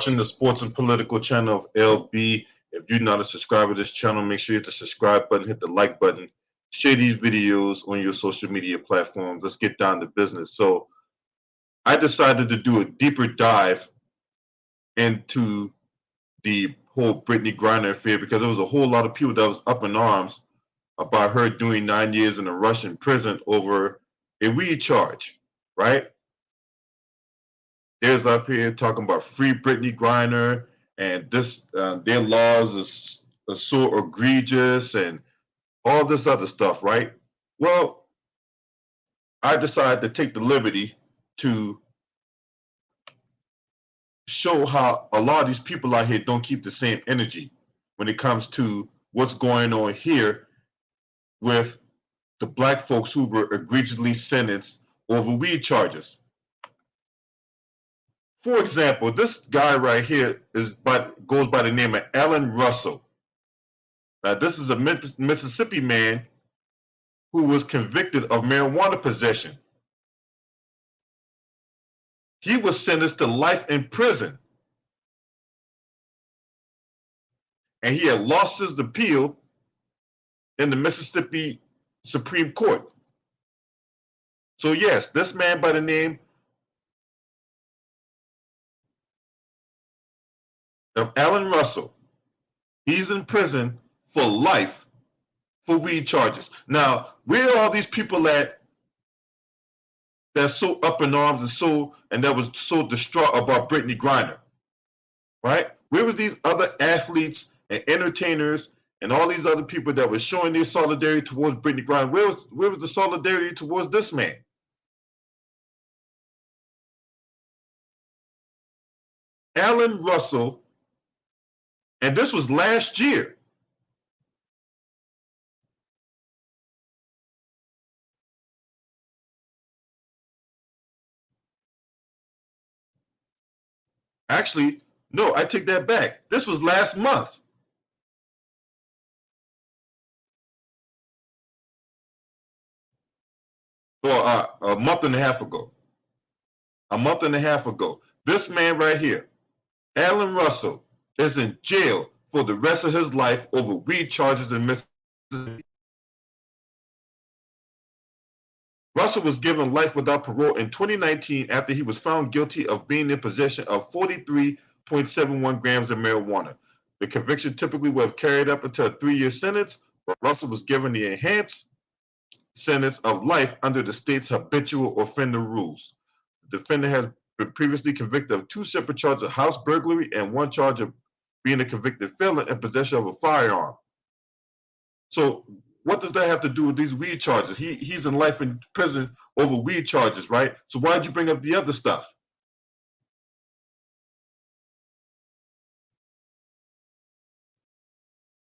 watching the sports and political channel of LB. If you're not a subscriber to this channel, make sure you hit the subscribe button, hit the like button, share these videos on your social media platforms. Let's get down to business. So I decided to do a deeper dive into the whole Brittney Griner affair because there was a whole lot of people that was up in arms about her doing 9 years in a Russian prison over a weed charge, right? There's up here talking about free Brittney Griner and this their laws are so egregious and all this other stuff, right? Well, I decided to take the liberty to show how a lot of these people out here don't keep the same energy when it comes to what's going on here with the black folks who were egregiously sentenced over weed charges. For example, this guy right here goes by the name of Alan Russell. Now, this is a Mississippi man who was convicted of marijuana possession. He was sentenced to life in prison. And he had lost his appeal in the Mississippi Supreme Court. So yes, this man by the name of Alan Russell, he's in prison for life for weed charges. Now, where are all these people at that's so up in arms and that was so distraught about Brittney Griner, right? Where was these other athletes and entertainers and all these other people that were showing their solidarity towards Brittney Griner? Where was the solidarity towards this man? Alan Russell, and this was last year. Actually, no, I take that back. This was last month. Or a month and a half ago. A month and a half ago. This man right here, Alan Russell, is in jail for the rest of his life over weed charges in Mississippi. Russell was given life without parole in 2019 after he was found guilty of being in possession of 43.71 grams of marijuana. The conviction typically would have carried up until a 3-year sentence, but Russell was given the enhanced sentence of life under the state's habitual offender rules. The defendant has been previously convicted of 2 separate charges of house burglary and 1 charge of being a convicted felon in possession of a firearm. So what does that have to do with these weed charges? He's in life in prison over weed charges, right? So why did you bring up the other stuff?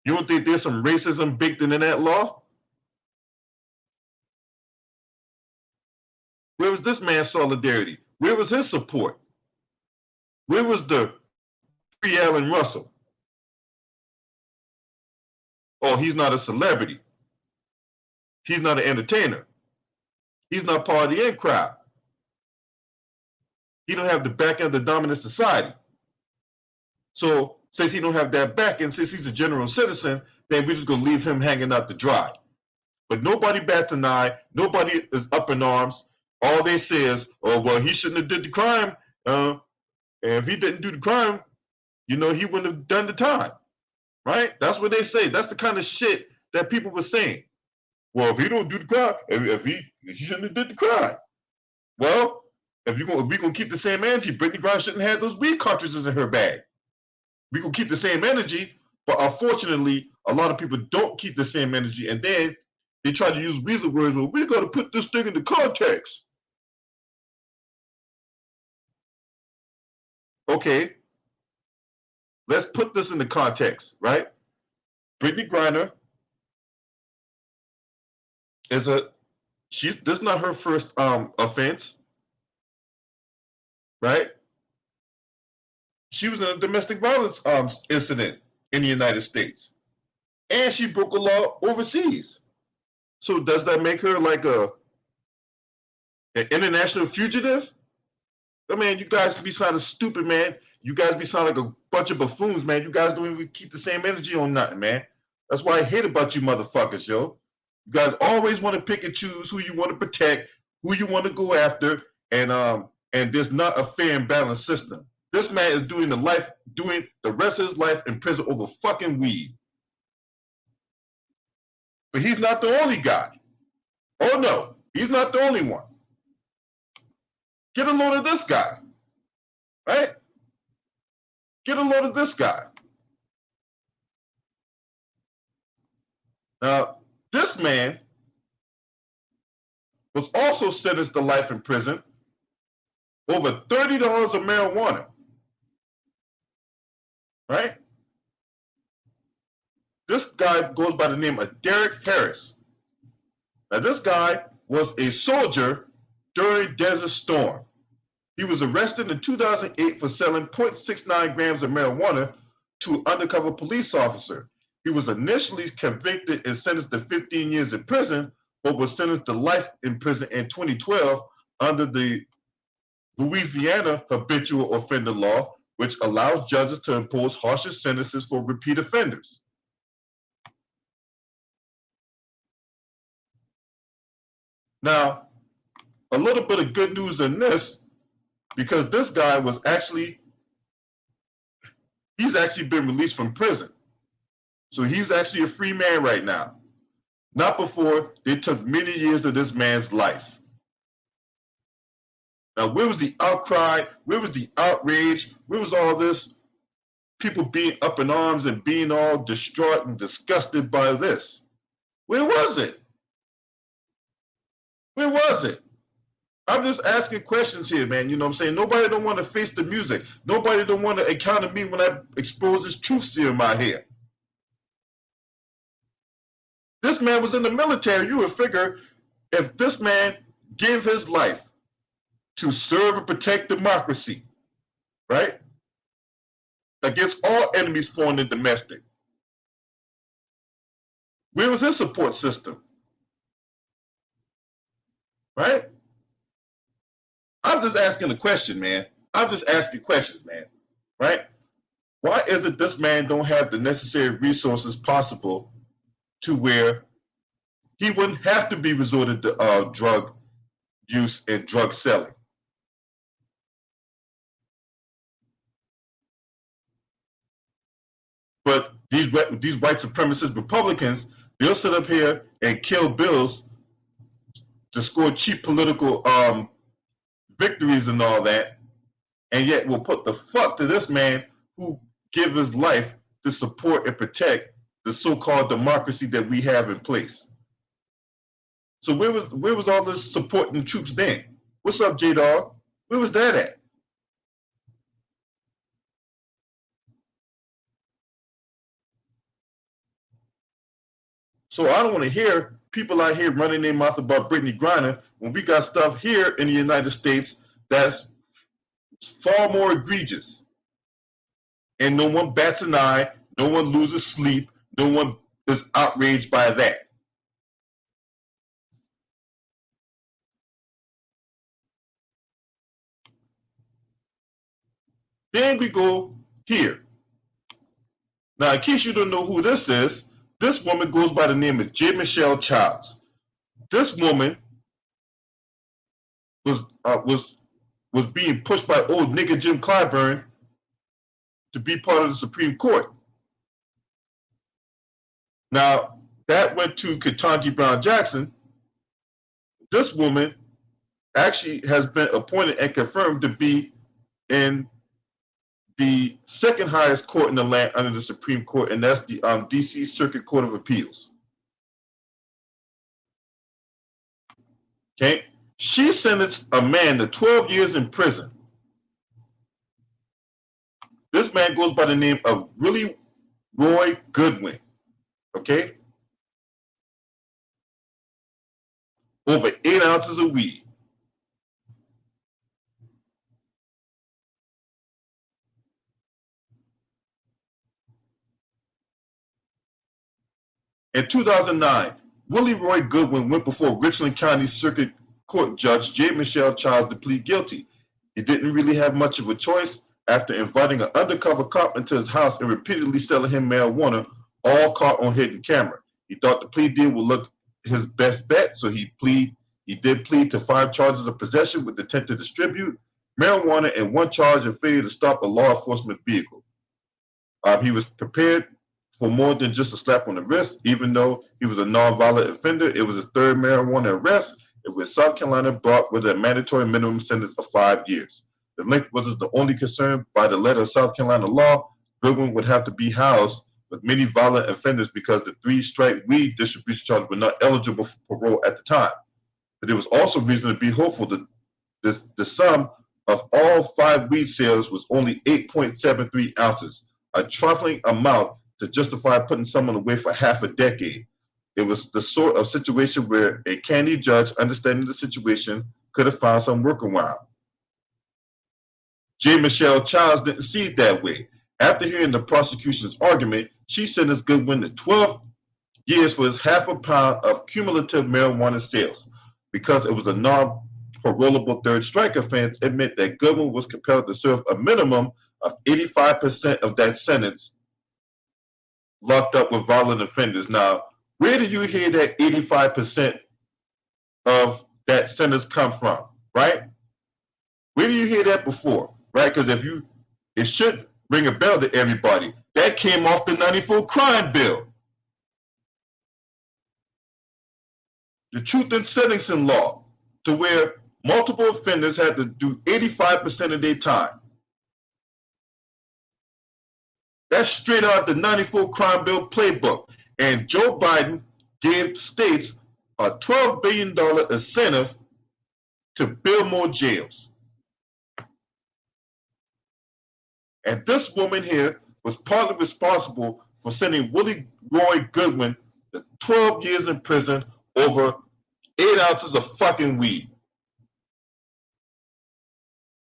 You don't think there's some racism baked in that law? Where was this man's solidarity? Where was his support? Where was the free Alan Russell? Oh, he's not a celebrity. He's not an entertainer. He's not part of the in crowd. He don't have the back end of the dominant society. So since he don't have that back end, since he's a general citizen, then we're just gonna leave him hanging out to dry. But nobody bats an eye. Nobody is up in arms. All they say is, "Oh well, he shouldn't have did the crime. And if he didn't do the crime, he wouldn't have done the time." Right? That's what they say. That's the kind of shit that people were saying. Well, if he don't do the crime, if he shouldn't have did the crime. Well, if we're gonna keep the same energy, Brittney Griner shouldn't have those weed cartridges in her bag. We're gonna keep the same energy, but unfortunately, a lot of people don't keep the same energy, and then they try to use weasel words. Well, we gotta put this thing into context. Okay, let's put this into context, right? Brittney Griner this is not her first offense, right? She was in a domestic violence incident in the United States, and she broke a law overseas. So does that make her like an international fugitive? I mean, you guys be kind of stupid, man. You guys be sounding like a bunch of buffoons, man. You guys don't even keep the same energy on nothing, man. That's why I hate about you motherfuckers, yo. You guys always want to pick and choose who you want to protect, who you want to go after, and there's not a fair and balanced system. This man is doing the rest of his life in prison over fucking weed. But he's not the only guy. Oh no, he's not the only one. Get a load of this guy, right? Get a load of this guy. Now, this man was also sentenced to life in prison over $30 of marijuana, right? This guy goes by the name of Derek Harris. Now, this guy was a soldier during Desert Storm. He was arrested in 2008 for selling 0.69 grams of marijuana to an undercover police officer. He was initially convicted and sentenced to 15 years in prison, but was sentenced to life in prison in 2012 under the Louisiana habitual offender law, which allows judges to impose harsher sentences for repeat offenders. Now, a little bit of good news in this, because this guy he's actually been released from prison. So he's actually a free man right now. Not before they took many years of this man's life. Now, where was the outcry? Where was the outrage? Where was all this? People being up in arms and being all distraught and disgusted by this. Where was it? Where was it? I'm just asking questions here, man. You know what I'm saying? Nobody don't want to face the music. Nobody don't want to encounter me when I expose this truth serum out here. This man was in the military. You would figure if this man gave his life to serve and protect democracy, right? Against all enemies, foreign and domestic. Where was his support system? Right? I'm just asking a question, man. I'm just asking questions, man. Right? Why is it this man don't have the necessary resources possible to where he wouldn't have to be resorted to drug use and drug selling? But these white supremacist Republicans, they'll sit up here and kill bills to score cheap political victories and all that, and yet will put the fuck to this man who give his life to support and protect the so-called democracy that we have in place. So where was all this supporting the troops then? What's up, J-Dog? Where was that at? So I don't want to hear people out here running their mouth about Brittney Griner when we got stuff here in the United States that's far more egregious. And no one bats an eye, no one loses sleep, no one is outraged by that. Then we go here. Now, in case you don't know who this is, this woman goes by the name of J. Michelle Childs. This woman was being pushed by old nigga Jim Clyburn to be part of the Supreme Court. Now, that went to Ketanji Brown Jackson. This woman actually has been appointed and confirmed to be in the second highest court in the land under the Supreme Court, and that's the D.C. Circuit Court of Appeals. Okay? She sentenced a man to 12 years in prison. This man goes by the name of Willie Roy Goodwin. Okay? Over 8 ounces of weed. In 2009, Willie Roy Goodwin went before Richland County Circuit Court Judge J. Michelle Childs to plead guilty. He didn't really have much of a choice after inviting an undercover cop into his house and repeatedly selling him marijuana, all caught on hidden camera. He thought the plea deal would look his best bet, so he did plead to 5 charges of possession with intent to distribute marijuana and 1 charge of failure to stop a law enforcement vehicle. He was prepared for more than just a slap on the wrist. Even though he was a non-violent offender, it was his 3rd marijuana arrest, in which South Carolina brought with a mandatory minimum sentence of 5 years. The length was the only concern. By the letter of South Carolina law, Goodwin would have to be housed with many violent offenders because the 3-strike weed distribution charges were not eligible for parole at the time. But there was also reason to be hopeful that the sum of all 5 weed sales was only 8.73 ounces, a trifling amount to justify putting someone away for half a decade. It was the sort of situation where a canny judge, understanding the situation, could have found some workaround. J. Michelle Childs didn't see it that way. After hearing the prosecution's argument, she sentenced Goodwin to 12 years for his half a pound of cumulative marijuana sales. Because it was a non-parolable 3rd strike offense, it meant that Goodwin was compelled to serve a minimum of 85% of that sentence locked up with violent offenders. Now, where did you hear that 85% of that sentence come from, right? Where did you hear that before, right? Because it should ring a bell to everybody. That came off the 94 crime bill. The truth in sentencing law, to where multiple offenders had to do 85% of their time. That's straight out the 94 crime bill playbook. And Joe Biden gave states a $12 billion incentive to build more jails. And this woman here was partly responsible for sending Willie Roy Goodwin to 12 years in prison over 8 ounces of fucking weed.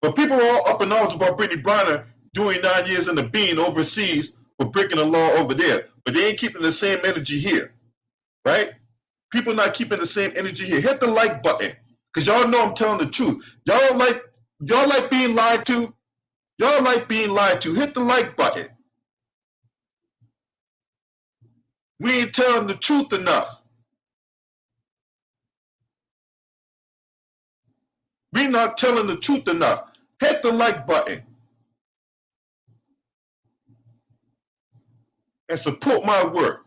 But people are all up in arms about Brittney Griner doing 9 years in the bean overseas for breaking the law over there. But they ain't keeping the same energy here, right? People not keeping the same energy here. Hit the like button, because y'all know I'm telling the truth. Y'all like being lied to? Y'all like being lied to. Hit the like button. We ain't telling the truth enough. We not telling the truth enough. Hit the like button. And support my work.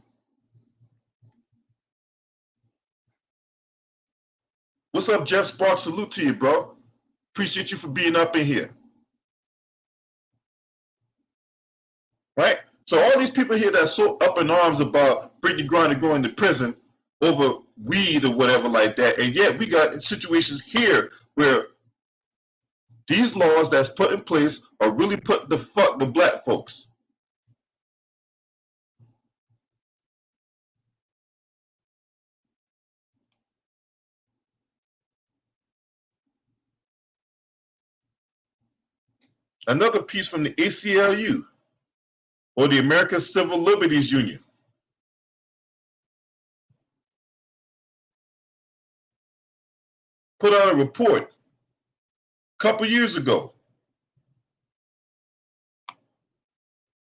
What's up, Jeff Sparks? Salute to you, bro. Appreciate you for being up in here. Right? So all these people here that are so up in arms about Brittney Griner going to prison over weed or whatever like that, and yet we got situations here where these laws that's put in place are really putting the black folks. Another piece from the ACLU, or the American Civil Liberties Union. Put out a report a couple years ago.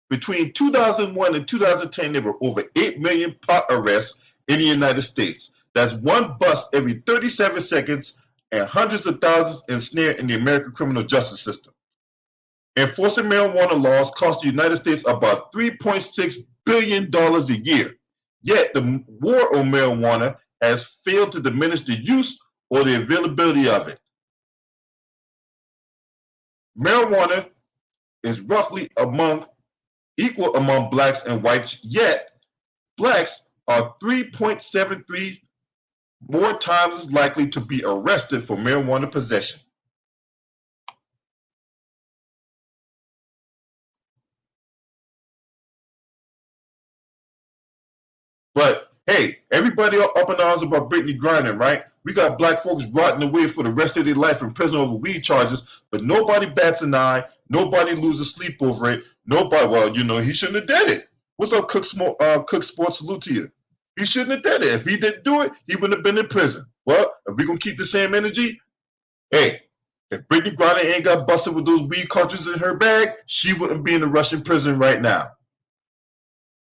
Between 2001 and 2010, there were over 8 million pot arrests in the United States. That's one bust every 37 seconds and hundreds of thousands ensnared in the American criminal justice system. Enforcing marijuana laws cost the United States about $3.6 billion a year. Yet the war on marijuana has failed to diminish the use or the availability of it. Marijuana is roughly equal among blacks and whites, yet blacks are 3.73 more times as likely to be arrested for marijuana possession. But hey, everybody up in arms about Brittney Griner, right? We got black folks rotting away for the rest of their life in prison over weed charges, but nobody bats an eye. Nobody loses sleep over it. Nobody, well, you know, he shouldn't have did it. What's up, Cook Sports? Salute to you. He shouldn't have did it. If he didn't do it, he wouldn't have been in prison. Well, if we're going to keep the same energy, hey, If Brittney Griner ain't got busted with those weed cartridges in her bag, she wouldn't be in a Russian prison right now.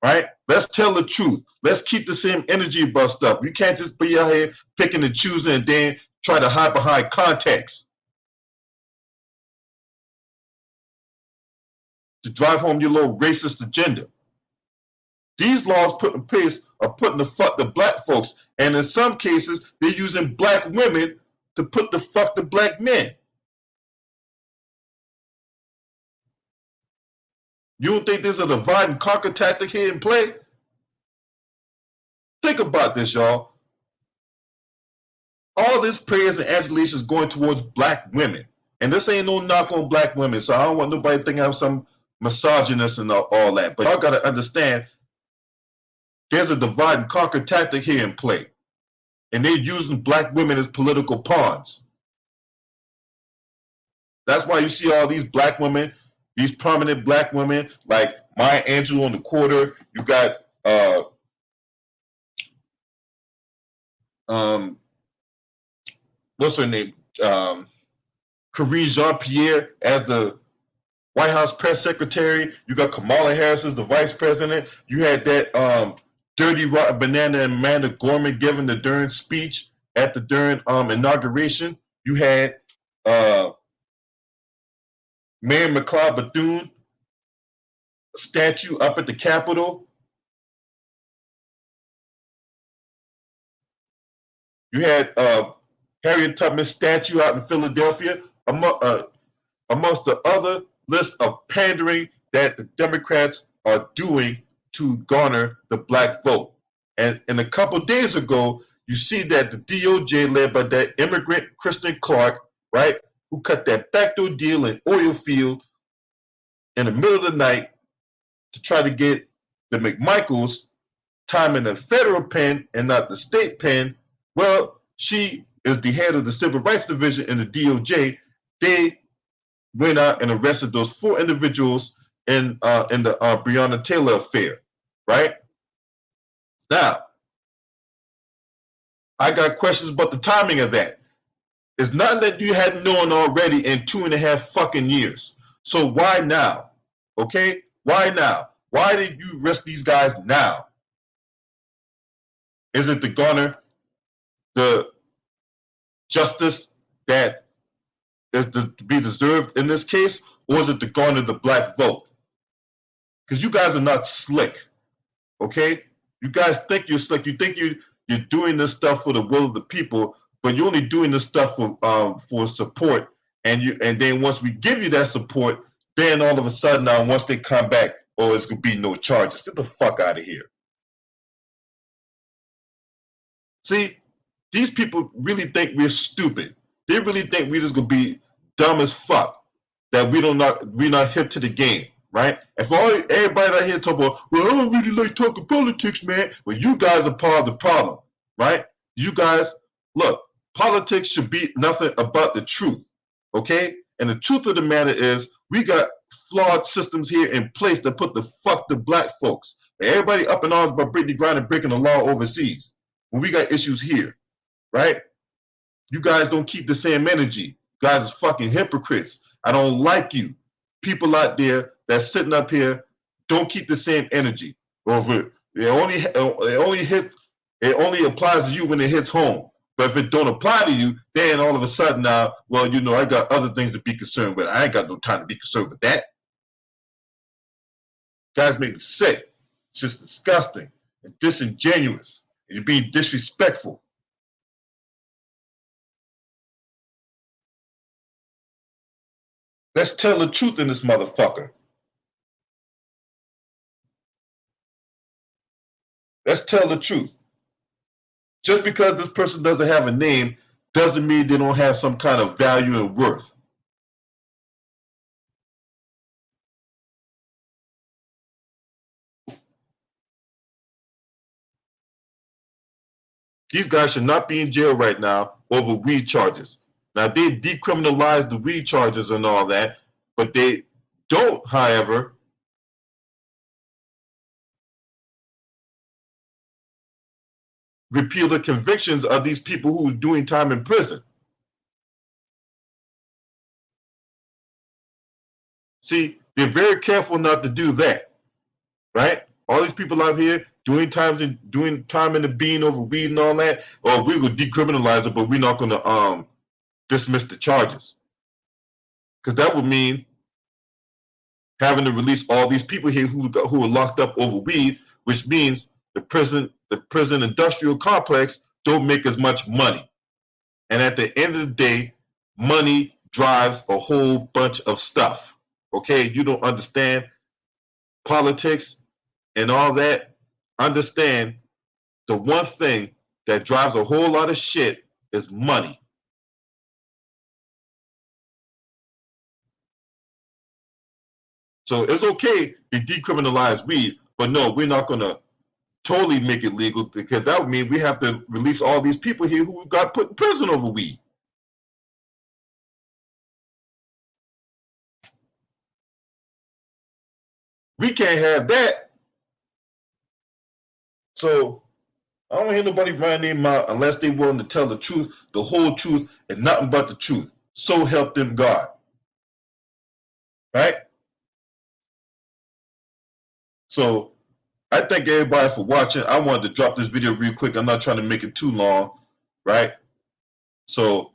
Right? Let's tell the truth. Let's keep the same energy bust up. You can't just be out here picking and choosing and then try to hide behind context to drive home your little racist agenda. These laws put in place are putting the black folks, and in some cases, they're using black women to put the black men. You don't think there's a divide and conquer tactic here in play? Think about this, y'all. All this praise and adulation is going towards black women. And this ain't no knock on black women, so I don't want nobody thinking I'm some misogynist and all that. But y'all got to understand there's a divide and conquer tactic here in play. And they're using black women as political pawns. That's why you see all these black women, these prominent black women, like Maya Angelou on the Quarter. You got what's her name? Karine Jean-Pierre as the White House press secretary. You got Kamala Harris as the vice president. You had that dirty rotten banana Amanda Gorman giving the Dern speech at the Dern inauguration. You had Mayor McLeod Bethune statue up at the Capitol. You had Harriet Tubman statue out in Philadelphia, amongst the other list of pandering that the Democrats are doing to garner the black vote. And a couple of days ago, you see that the DOJ, led by that immigrant Kristen Clark, right, who cut that backdoor deal in oil field in the middle of the night to try to get the McMichaels time in the federal pen and not the state pen. Well, she is the head of the Civil Rights Division in the DOJ. They went out and arrested those 4 individuals in the Breonna Taylor affair, right? Now, I got questions about the timing of that. It's not that you hadn't known already in 2.5 fucking years. So why now? Okay? Why now? Why did you arrest these guys now? Is it to garner the justice that is to be deserved in this case, or is it to garner the black vote? Because you guys are not slick, okay? You guys think you're slick. You think you're doing this stuff for the will of the people, but you're only doing this stuff for support. And then once we give you that support, then all of a sudden now once they come back, oh, it's gonna be no charges. Get the fuck out of here. See, these people really think we're stupid. They really think we're just gonna be dumb as fuck. That we're not hip to the game, right? If everybody out here talk about, well, I don't really like talking politics, man. Well, you guys are part of the problem, right? You guys, look, politics should be nothing about the truth, okay? And the truth of the matter is, we got flawed systems here in place that put the fuck the black folks. Everybody up in arms about Brittney Griner breaking the law overseas. When we got issues here, right? You guys don't keep the same energy. You guys are fucking hypocrites. I don't like you. People out there that's sitting up here don't keep the same energy. It only applies to you when it hits home. But if it don't apply to you, then all of a sudden now, well, you know, I got other things to be concerned with. I ain't got no time to be concerned with that. Guys make me sick. It's just disgusting and disingenuous. And you're being disrespectful. Let's tell the truth in this motherfucker. Let's tell the truth. Just because this person doesn't have a name doesn't mean they don't have some kind of value and worth. These guys should not be in jail right now over weed charges. Now, they decriminalized the weed charges and all that, but they don't, however, repeal the convictions of these people who are doing time in prison. See, they're very careful not to do that, right? All these people out here doing time in the bean over weed and all that. Or we will decriminalize it, but we're not going to dismiss the charges, because that would mean having to release all these people here who are locked up over weed, which means the prison industrial complex don't make as much money. And at the end of the day, money drives a whole bunch of stuff. Okay, you don't understand politics and all that. Understand the one thing that drives a whole lot of shit is money. So it's okay to decriminalize weed, but no, we're not going to totally make it legal, because that would mean we have to release all these people here who got put in prison over weed. We can't have that. So I don't hear nobody running their mouth unless they're willing to tell the truth, the whole truth, and nothing but the truth. So help them God. Right? So I thank everybody for watching. I wanted to drop this video real quick. I'm not trying to make it too long. Right? So,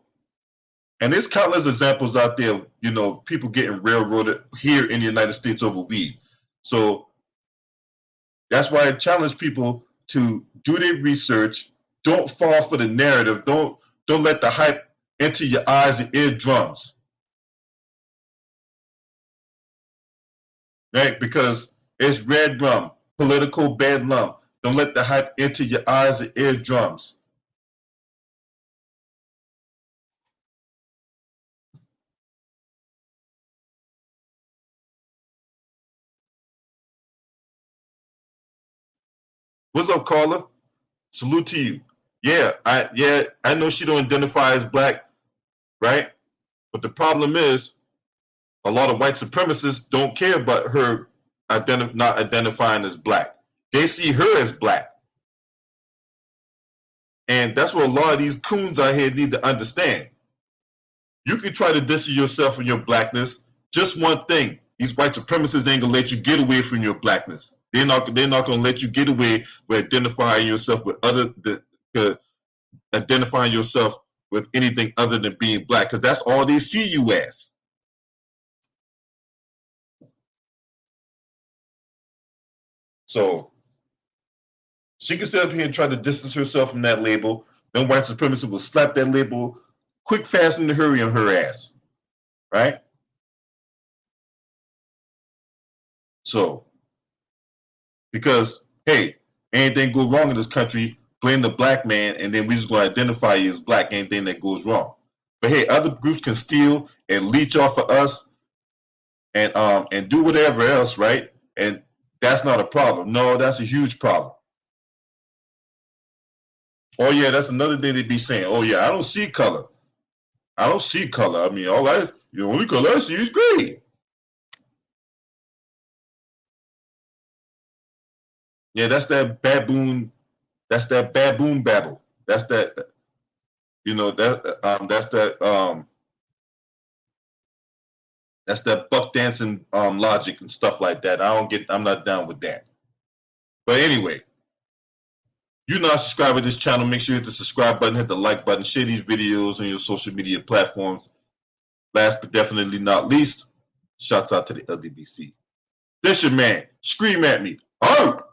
and there's countless examples out there, you know, people getting railroaded here in the United States over weed. So that's why I challenge people to do their research. Don't fall for the narrative. Don't let the hype enter your eyes and eardrums. Right? Because it's red rum, political bedlam. Don't let the hype enter your eyes and eardrums. What's up, caller? Salute to you. Yeah, I know she don't identify as black, right? But the problem is, a lot of white supremacists don't care about her not identifying as black. They see her as black. And that's what a lot of these coons out here need to understand. You can try to distance yourself from your blackness. Just one thing: these white supremacists ain't gonna let you get away from your blackness. They're not gonna let you get away with identifying yourself with identifying yourself with anything other than being black, because that's all they see you as. So she can sit up here and try to distance herself from that label. Then white supremacists will slap that label quick, fast, and in a hurry on her ass. Right? So, because, hey, anything go wrong in this country, blame the black man, and then we just going to identify you as black, anything that goes wrong. But hey, other groups can steal and leech off of us and do whatever else, right? And that's not a problem. No, that's a huge problem. Oh yeah, that's another thing they'd be saying. Oh yeah, I don't see color. I don't see color. I mean, the only color I see is gray. Yeah, that's that baboon. That's that baboon babble. That's that. You know that's that buck dancing logic and stuff like that. I'm not down with that. But anyway, you're not subscribed to this channel, make sure you hit the subscribe button, hit the like button, share these videos on your social media platforms. Last but definitely not least, shouts out to the LDBC. This your man. Scream at me. Oh!